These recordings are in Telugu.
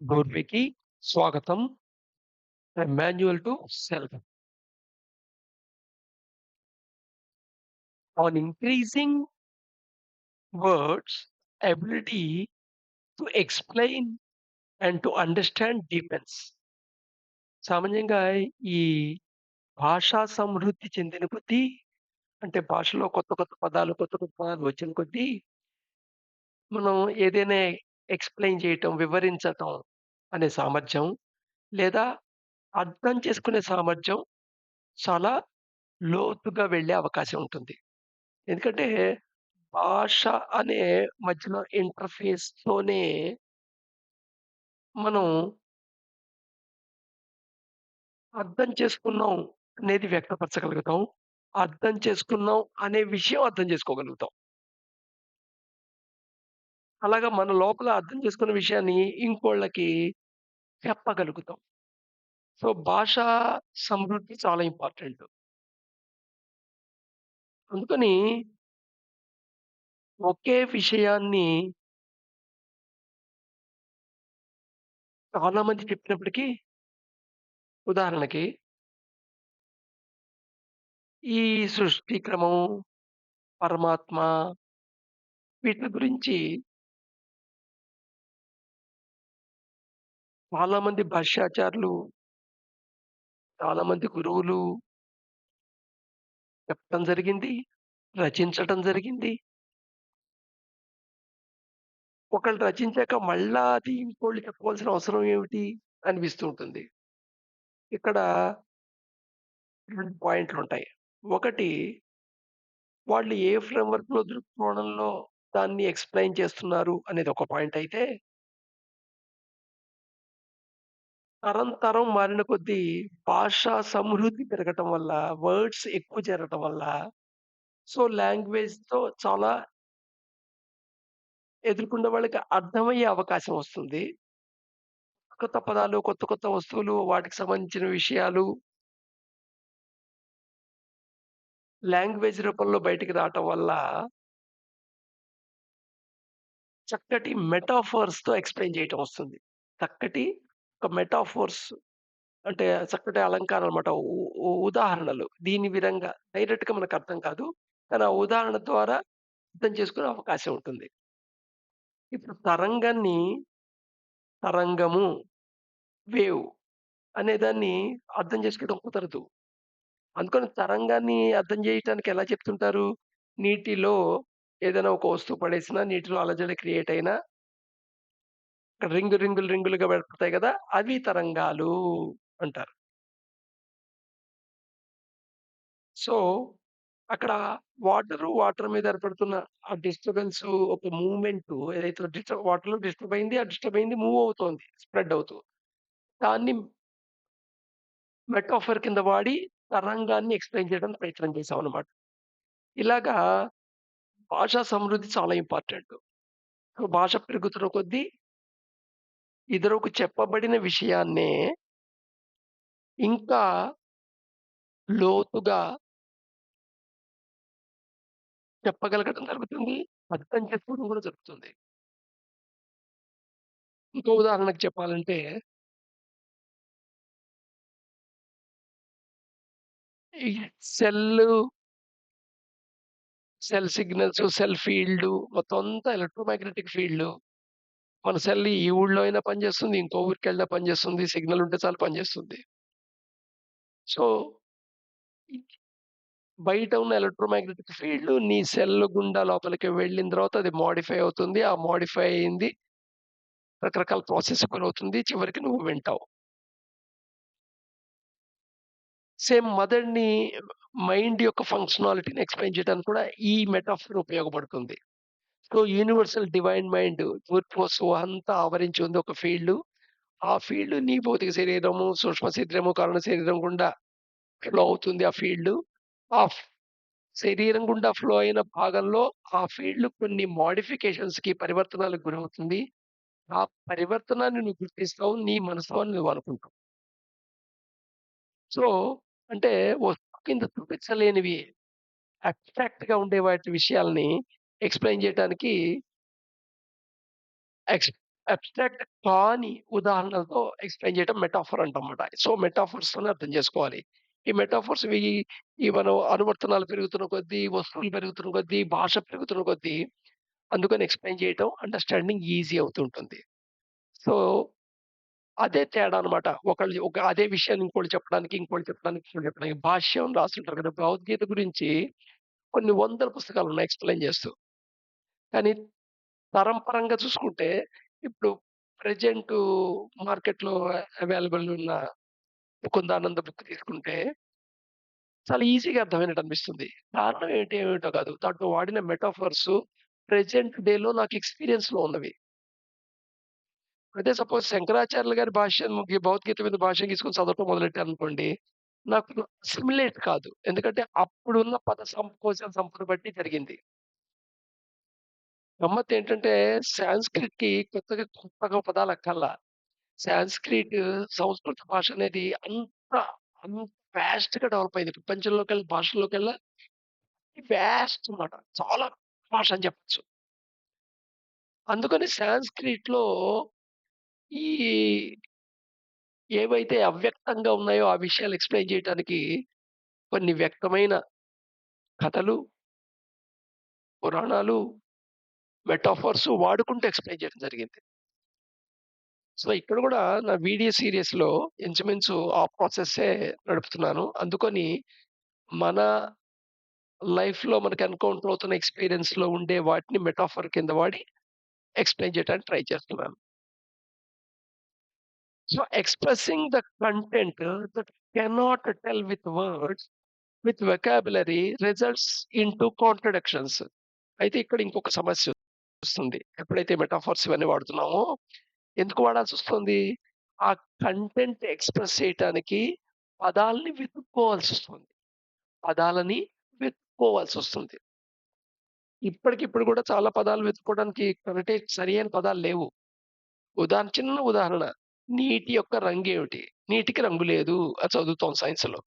డోర్‌వేకి స్వాగతం. A manual to self. On increasing words, ability to explain and to understand deepens. సామాన్యంగా ఈ భాషా సమృద్ధి చెందిన కొద్దీ అంటే భాషలో కొత్త కొత్త పదాలు వచ్చిన కొద్దీ మనం ఏదైనా ఎక్స్‌ప్లెయిన్ చేయటం, వివరించటం అనే సామర్థ్యం లేదా అర్థం చేసుకునే సామర్థ్యం చాలా లోతుగా వెళ్ళే అవకాశం ఉంటుంది. ఎందుకంటే భాష అనే మధ్యలో ఇంటర్‌ఫేస్‌తోనే మనం అర్థం చేసుకున్నాం అనేది వ్యక్తపరచగలుగుతాం. అర్థం చేసుకున్నాం అనే విషయం అర్థం చేసుకోగలుగుతాం. అలాగా మన లోపల అర్థం చేసుకున్న విషయాన్ని ఇంకోళ్ళకి చెప్పగలుగుతాం. సో, భాషా సమృద్ధి చాలా ఇంపార్టెంట్. అందుకని ఒకే విషయాన్ని చాలా మంది చెప్పినప్పటికీ ఉదాహరణకి ఈ సృష్టి క్రమం, పరమాత్మ వీటిలి గురించి చాలా మంది భాష్యాచారులు, చాలా మంది గురువులు చెప్పడం జరిగింది. రచించటం జరిగింది. ఒకళ్ళు రచించాక మళ్ళా అది ఇంకోళ్ళు చెప్పుకోవాల్సిన అవసరం ఏమిటి అనిపిస్తూ ఉంటుంది. ఇక్కడ 2 పాయింట్లుంటాయి. ఒకటి వాళ్ళు ఏ ఫ్రేమ్‌వర్క్‌లో దృక్కోణంలో దాన్ని ఎక్స్‌ప్లెయిన్ చేస్తున్నారు అనేది ఒక పాయింట్ అయితే, తరం తరం మారిన కొద్దీ భాషా సమృద్ధి పెరగటం వల్ల, వర్డ్స్ ఎక్కువ చేరటం వల్ల, సో లాంగ్వేజ్‌తో చాలా ఎదుర్కొన్న వాళ్ళకి అర్థమయ్యే అవకాశం వస్తుంది. కొత్త పదాలు, కొత్త కొత్త వస్తువులు, వాటికి సంబంధించిన విషయాలు లాంగ్వేజ్ రూపంలో బయటికి రావటం వల్ల చక్కటి మెటాఫర్స్‌తో ఎక్స్‌ప్లెయిన్ చేయటం వస్తుంది. చక్కటి ఒక మెటాఫోర్స్ అంటే చక్కటి అలంకారాలన్నమాట. ఉదాహరణలు. దీని విధంగా డైరెక్ట్‌గా మనకు అర్థం కాదు. కానీ ఆ ఉదాహరణ ద్వారా అర్థం చేసుకునే అవకాశం ఉంటుంది. ఇప్పుడు తరంగాన్ని తరంగము, వేవ్ అనేదాన్ని అర్థం చేసుకోవడం కుదరదు. అందుకని తరంగాన్ని అర్థం చేయటానికి ఎలా చెప్తుంటారు? నీటిలో ఏదైనా ఒక వస్తువు పడేసినా నీటిలో అలజడి క్రియేట్ అయినా రింగులుగా పడతాయి గదా! అవి తరంగాలు అంటారు. సో, అక్కడ వాటర్ మీద ఏర్పడుతున్న ఆ డిస్టర్బెన్సు ఒక మూవ్‌మెంటు ఏదైతే వాటర్‌లో డిస్టర్బ్ అయింది. ఆ డిస్టర్బ్ అయింది మూవ్ అవుతోంది. స్ప్రెడ్ అవుతూ. దాన్ని మెటాఫర్ కింద వాడి తరంగాన్ని ఎక్స్‌ప్లెయిన్ చేయడానికి ప్రయత్నం చేశామనమాట. ఇలాగా భాషా సమృద్ధి చాలా ఇంపార్టెంటు. భాష పెరుగుతున్న కొద్దీ ఇతరులకు చెప్పబడిన విషయాన్నే ఇంకా లోతుగా చెప్పగలగడం జరుగుతుంది. అర్థం చేసుకోవడం కూడా జరుగుతుంది. ఇంకో ఉదాహరణకు చెప్పాలంటే, ఈ cell, cell signals, cell field మొత్తం అంతా ఎలక్ట్రోమాగ్నెటిక్ ఫీల్డు. మన సెల్ ఈ ఊళ్ళో అయినా పనిచేస్తుంది. ఇంకో ఊరికెళ్ళినా పనిచేస్తుంది. సిగ్నల్ ఉంటే చాలు పనిచేస్తుంది. సో, బయట ఉన్న ఎలక్ట్రోమాగ్నెటిక్ ఫీల్డ్ నీ సెల్ గుండా లోపలికి వెళ్ళిన తర్వాత అది మోడిఫై అవుతుంది. ఆ మోడిఫై అయింది రకరకాల ప్రాసెస్‌కి గురవుతుంది. చివరికి నువ్వు వింటావు. సేమ్ మదర్‌ని మైండ్ యొక్క ఫంక్షనాలిటీని ఎక్స్‌ప్లెయిన్ చేయడానికి కూడా ఈ మెటాఫర్ ఉపయోగపడుతుంది. సో, యూనివర్సల్ డివైన్ మైండ్ తూర్పు అంతా ఆవరించి ఉంది ఒక ఫీల్డు. ఆ ఫీల్డ్ నీ భౌతిక శరీరము, సూక్ష్మ శరీరము, కారణ శరీరం గుండా ఫ్లో అవుతుంది ఆ ఫీల్డు. ఆ ఫ్ శరీరం గుండా ఫ్లో అయిన భాగంలో ఆ ఫీల్డ్ కొన్ని మోడిఫికేషన్స్‌కి పరివర్తనాలకు గురవుతుంది. ఆ పరివర్తనాన్ని నువ్వు గుర్తిస్తావు. నీ మనసులో అని నువ్వు అనుకుంటావు. సో, అంటే వస్తువు కింద చూపించలేనివి అబ్స్ట్రాక్ట్‌గా ఉండే వాటి విషయాల్ని ఎక్స్‌ప్లెయిన్ చేయటానికి అబ్స్ట్రాక్ట్ కాని ఉదాహరణలతో ఎక్స్‌ప్లెయిన్ చేయడం మెటాఫర్ అంటామాట. సో, మెటాఫర్స్‌తోనే అర్థం చేసుకోవాలి. ఈ మెటాఫర్స్ ఈ మనం అనువర్తనాలు పెరుగుతున్న కొద్దీ, వస్తువులు పెరుగుతున్న కొద్దీ, భాష పెరుగుతున్న కొద్దీ, అందుకని ఎక్స్‌ప్లెయిన్ చేయటం, అండర్‌స్టాండింగ్ ఈజీ అవుతుంటుంది. సో, అదే తేడా అన్నమాట. అదే విషయాన్ని ఇంకోళ్ళు చెప్పడానికి భాష్యం రాసుంటారు కదా! భగవద్గీత గురించి కొన్ని వందల పుస్తకాలున్నాయి ఎక్స్‌ప్లెయిన్ చేస్తూ. కానీ తరం పరంగా చూసుకుంటే, ఇప్పుడు ప్రెజెంటు మార్కెట్‌లో అవైలబుల్ ఉన్న 'ముకుందానంద' బుక్ తీసుకుంటే, చాలా ఈజీగా అర్థమైనట్టు అనిపిస్తుంది. కారణం ఏమిటో కాదు. దాంట్లో వాడిన మెటాఫర్స్ ప్రెజెంట్ డేలో నాకు ఎక్స్‌పీరియన్స్‌లో ఉన్నవి. అదే సపోజ్ శంకరాచార్యులు గారి భాష్యం భగవద్గీత మీద భాష్యం తీసుకొని చదవటం మొదలెట్టాననుకోండి, నాకు అసిమిలేట్ కాదు. ఎందుకంటే అప్పుడున్న కోశ సంపద బట్టి జరిగింది. గమ్మత్తేంటంటే సాంస్క్రిట్‌కి కొత్తగా పదాలక్కర్లా. సాంస్క్రిట్ సంస్కృత భాష అనేది అంత ఫాస్ట్‌గా డెవలప్ అయింది. ప్రపంచంలోకెల్లా భాషల్లోకెల్లా ఫాస్ట్ అన్నమాట. చాలా భాష అని చెప్పొచ్చు. అందుకని సాంస్క్రిట్‌లో ఈ ఏవైతే అవ్యక్తంగా ఉన్నాయో ఆ విషయాలు ఎక్స్‌ప్లెయిన్ చేయటానికి కొన్ని వ్యక్తమైన కథలు, పురాణాలు, మెటాఫర్స్ వాడుకుంటూ ఎక్స్‌ప్లెయిన్ చేయడం జరిగింది. సో, ఇక్కడ గూడా నా వీడియో సీరీస్‌లో ఇంచుమించు ఆ ప్రాసెస్సే నడుపుతున్నాను. అందుకని మన లైఫ్‌లో మనకు ఎన్‌కౌంటర్ అవుతున్న ఎక్స్‌పీరియన్స్‌లో ఉండే వాటిని మెటాఫర్ కింద వాడి ఎక్స్‌ప్లెయిన్ చేయడానికి ట్రై చేస్తున్నాను. So, expressing the content that cannot tell with words with vocabulary results into contradictions. అయితే ఇక్కడ ఇంకొక సమస్యొస్తుంది. ఎప్పుడైతే మెటాఫర్స్ ఇవన్నీ వాడుతున్నామో, ఎందుకు వాడాల్సొస్తుంది? ఆ కంటెంట్ ఎక్స్‌ప్రెస్ చేయటానికి పదాల్ని వెతుక్కోవాల్సొస్తుంది. పదాలని వెతుక్కోవాల్సొస్తుంది. ఇప్పటికిప్పుడు గూడా చాలా పదాలు వెతుక్కోవడానికి సరియైన పదాలు లేవు. చిన్న ఉదాహరణ. నీటి యొక్క రంగేమిటి? నీటికి రంగు లేదు. అది చదువుతాం సైన్స్‌లో.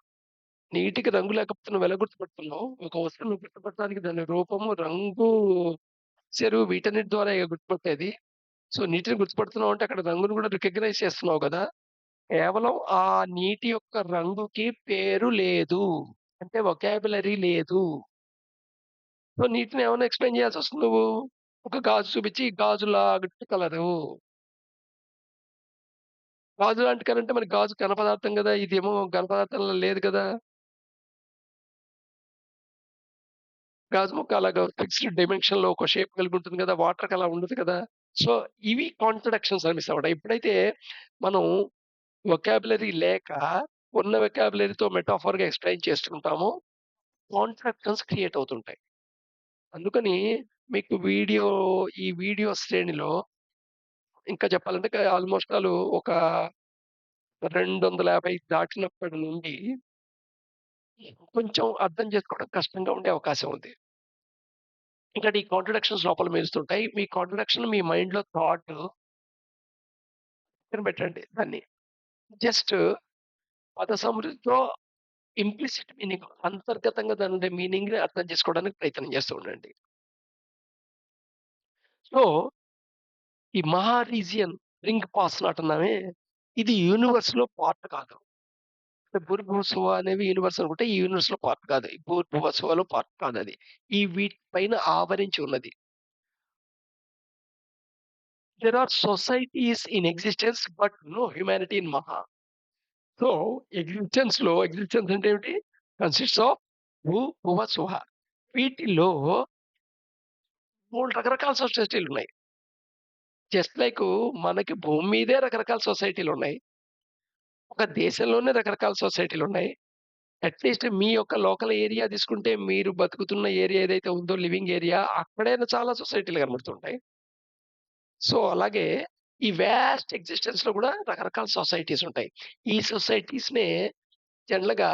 నీటికి రంగు లేకపోతే నువ్వెలా గుర్తుపడుతున్నావు? ఒక వస్తువుని గుర్తుపట్టడానికి దాని రూపము, రంగు, చెరువు వీటన్నిటి ద్వారాగా గుర్తుపట్టేది. సో, నీటిని గుర్తుపడుతున్నావు అంటే అక్కడ రంగుని గూడా రికగ్నైజ్ చేస్తున్నావు గదా! కేవలం ఆ నీటి యొక్క రంగుకి పేరు లేదు. అంటే వొకాబులరీ లేదు. సో, నీటిని ఏమన్నా ఎక్స్‌ప్లెయిన్ చేయాల్సొస్తుంది నువ్వు. ఒక గాజు చూపించి గాజు లాంటి కలరు. గాజు లాంటి కలర్ అంటే మరి గాజు ఘన పదార్థం గదా! ఇదేమో ఘన పదార్థంలో లేదు గదా! గాజు ముక్క అలాగా ఫిక్స్‌డ్ డైమెన్షన్‌లో ఒక షేప్ కలిగి ఉంటుంది గదా! వాటర్‌కి అలా ఉండదు కదా! సో, ఇవి కాంట్రడిక్షన్స్ అనిపిస్తాయన్నమాట. ఎప్పుడైతే మనం వొకాబులరీ లేక ఉన్న వొకాబులరీతో మెటాఫర్‌గా ఎక్స్‌ప్లెయిన్ చేస్తుంటామో కాంట్రడిక్షన్స్ క్రియేట్ అవుతుంటాయి. అందుకని మీకు ఈ వీడియో శ్రేణిలో ఇంకా చెప్పాలంటే ఆల్‌మోస్ట్ ఒక 250 దాటినప్పటి నుండి కొంచెం అర్థం చేసుకోవడం కష్టంగా ఉండే అవకాశం ఉంది. ఎందుకంటే ఈ కాంట్రడిక్షన్స్ లోపల మెలుస్తుంటాయి. మీ కాంట్రడిక్షన్ మీ మైండ్‌లో పక్కన పెట్టండి దాన్ని. జస్ట్ పద సమృద్ధితో ఇంప్లిసిట్ మీనింగ్ అంతర్గతంగా దానుండే మీనింగ్‌ని అర్థం చేసుకోవడానికి ప్రయత్నం చేస్తూ ఉండండి. సో, ఈ మహా రీజియన్ రింగ్ పాస్ అంటున్నామే, ఇది యూనివర్స్‌లో పార్ట్ కాదు. అంటే భూర్భువస్సువ అనేవి యూనివర్స్ అనుకుంటే, ఈ యూనివర్స్‌లో పార్ట్ కాదు. ఈ భూర్భువస్సువలో పార్ట్ కాదది. వీటి పైన ఆవరించి ఉన్నది. There are societies in existence but no humanity in మహా. సో, ఎక్సిస్టెన్స్ అంటే ఏమిటి? కన్సిస్ట్స్ ఆఫ్ భూ, భువ, స్వహ. వీటిల్లో బోలెడు రకరకాల సొసైటీలున్నాయి. జస్ట్ లైకు మనకి భూమి మీదే రకరకాల సొసైటీలున్నాయి. ఒక దేశంలోనే రకరకాల సొసైటీలున్నాయి. అట్‌లీస్ట్ మీ యొక్క లోకల్ ఏరియా తీసుకుంటే మీరు బతుకుతున్న ఏరియా ఏదైతే ఉందో లివింగ్ ఏరియా అక్కడైనా చాలా సొసైటీలు కనబడుతుంటాయి. సో, అలాగే ఈ వాస్ట్ ఎక్సిస్టెన్స్‌లో గూడా రకరకాల సొసైటీస్ ఉంటాయి. ఈ సొసైటీస్‌నే జనరల్‌గా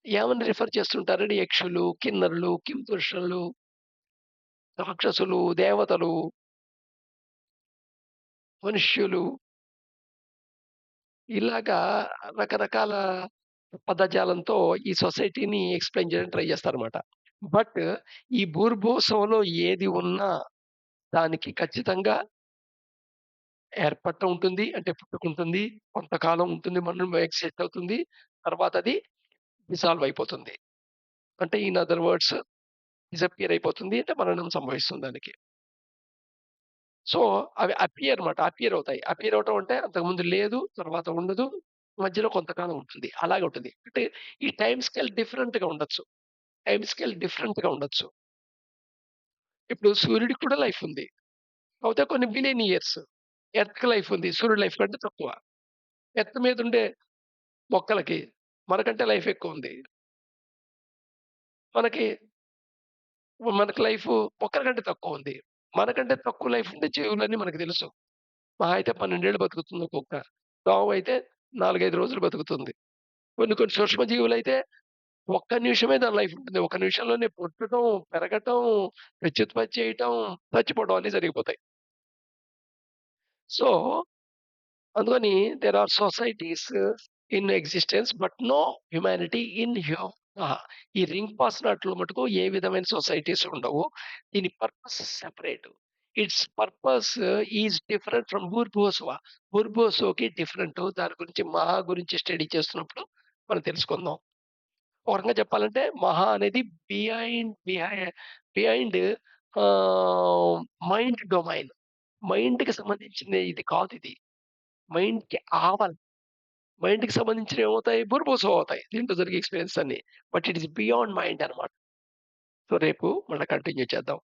ఏమని రిఫర్ చేస్తుంటారంటే యక్షులు, కిన్నరులు, కింపురుషులు, రాక్షసులు, దేవతలు, మనుష్యులు ఇలాగా రకరకాల పదజాలంతో ఈ సొసైటీని ఎక్స్‌ప్లెయిన్ చేయడానికి ట్రై చేస్తారన్నమాట. బట్ ఈ భూర్భువస్వంలో ఏది ఉన్నా దానికి ఖచ్చితంగా ఏర్పడటం ఉంటుంది. అంటే పుట్టుకుంటుంది. కొంతకాలం ఉంటుంది. మనం ఎక్సిస్ట్ అవుతుంది. తర్వాత అది డిసాల్వ్ అయిపోతుంది. అంటే ఇన్ అదర్ వర్డ్స్ డిసపియర్ అయిపోతుంది. అంటే మరణం సంభవిస్తుంది దానికి. సో, అవి అపియర్ అవుతాయి. అపియర్ అవ్వటం అంటే అంతకుముందు లేదు, తర్వాత ఉండదు. మధ్యలో కొంతకాలం ఉంటుంది. అలాగే ఉంటుంది. అంటే ఈ టైమ్ స్కేల్ డిఫరెంట్‌గా ఉండొచ్చు. టైమ్ స్కేల్ డిఫరెంట్‌గా ఉండొచ్చు. ఇప్పుడు సూర్యుడికి కూడా లైఫ్ ఉంది. కాకపోతే కొన్ని బిలియన్ ఇయర్స్. ఎర్త్‌కి లైఫ్ ఉంది. సూర్యుడి లైఫ్ కంటే తక్కువ. ఎర్త్ మీదుండే మొక్కలకి మనకంటే లైఫ్ ఎక్కువుంది. మనకి మనకి లైఫు మొక్కల కంటే తక్కువుంది. మనకంటే తక్కువ లైఫ్ ఉండే జీవులని మనకు తెలుసు. మహా అయితే 12 ఏళ్ళు బతుకుతుంది ఒక కుక్క. దోమైతే 4, 5 రోజులు బతుకుతుంది. కొన్ని కొన్ని సూక్ష్మ జీవులైతే ఒక్క నిమిషమే దాని లైఫ్ ఉంటుంది. ఒక నిమిషంలోనే పుట్టటం, పెరగటం, ప్రత్యుత్పత్తి చేయటం, చచ్చిపోవడం అన్నీ జరిగిపోతాయి. సో, అందుకని there are societies in existence but no humanity in అహా! ఈ రింగ్ పాస్ నట్లు మటుకు ఏ విధమైన సొసైటీస్ ఉండవు. దీని purpose separate. Its purpose is different from బుర్బోస్వా. బుర్బోసోకి డిఫరెంటు. దాని గురించి మహా గురించి స్టడీ చేస్తున్నప్పుడు మనం తెలుసుకుందాం. ఒక రకంగా చెప్పాలంటే మహా అనేది బిహైండ్ బిహై బిహైండ్ ఆహ్, మైండ్ డొమైన్. మైండ్‌కి సంబంధించిన ఇది కాదిది. మైండ్‌కి ఆవల. మైండ్‌కి సంబంధించినవి ఏమవుతాయి? బుర్బోసం అవుతాయి. దీంట్లో జరిగే ఎక్స్‌పీరియన్స్ అన్నీ. But it is beyond mind అన్నమాట. సో, రేపు మళ్ళా కంటిన్యూ చేద్దాం.